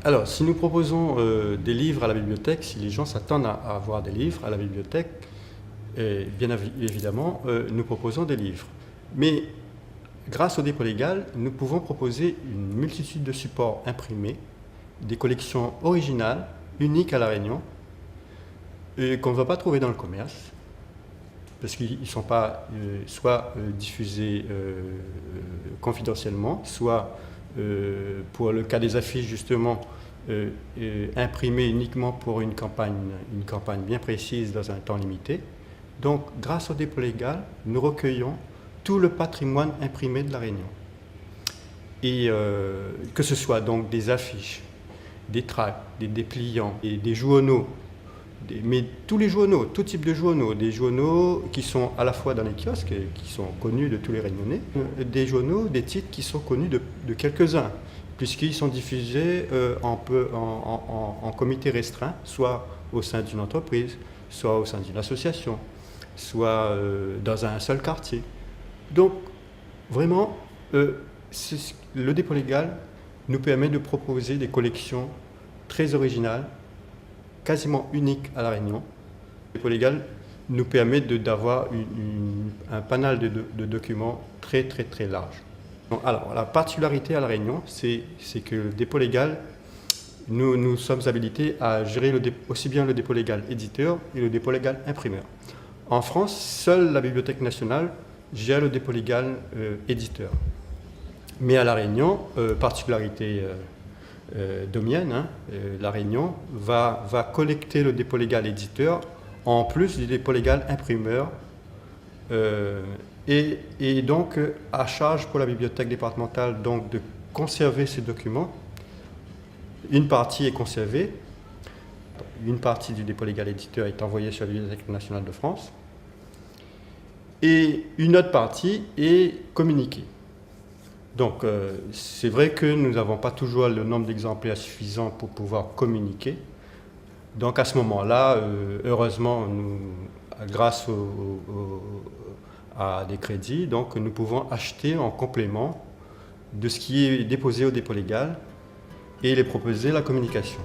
Alors, si nous proposons des livres à la bibliothèque, si les gens s'attendent à avoir des livres à la bibliothèque, bien évidemment, nous proposons des livres. Mais grâce au dépôt légal, nous pouvons proposer une multitude de supports imprimés, des collections originales, uniques à La Réunion, qu'on ne va pas trouver dans le commerce, parce qu'ils ne sont pas soit diffusés confidentiellement, soit pour le cas des affiches justement imprimées uniquement pour une campagne bien précise dans un temps limité. Donc grâce au dépôt légal, nous recueillons tout le patrimoine imprimé de La Réunion. Et que ce soit donc des affiches, des tracts, des dépliants, des journaux, mais tous les journaux, tout type de journaux, des journaux qui sont à la fois dans les kiosques, qui sont connus de tous les Réunionnais, des journaux, des titres qui sont connus de quelques-uns, puisqu'ils sont diffusés en comité restreint, soit au sein d'une entreprise, soit au sein d'une association, soit dans un seul quartier. Donc, vraiment, le dépôt légal nous permet de proposer des collections très originales, quasiment uniques à La Réunion. Le dépôt légal nous permet d'avoir un panel de documents très très très large. Alors, la particularité à La Réunion, c'est que le dépôt légal, nous sommes habilités à gérer aussi bien le dépôt légal éditeur et le dépôt légal imprimeur. En France, seule la Bibliothèque nationale gère le dépôt légal éditeur. Mais à La Réunion, particularité domienne, La Réunion va collecter le dépôt légal éditeur en plus du dépôt légal imprimeur et donc à charge pour la bibliothèque départementale donc, de conserver ces documents. Une partie est conservée, une partie du dépôt légal éditeur est envoyée sur la Bibliothèque nationale de France et une autre partie est communiquée. Donc, c'est vrai que nous n'avons pas toujours le nombre d'exemplaires suffisant pour pouvoir communiquer. Donc, à ce moment-là, heureusement, grâce à des crédits, donc, nous pouvons acheter en complément de ce qui est déposé au dépôt légal et les proposer la communication.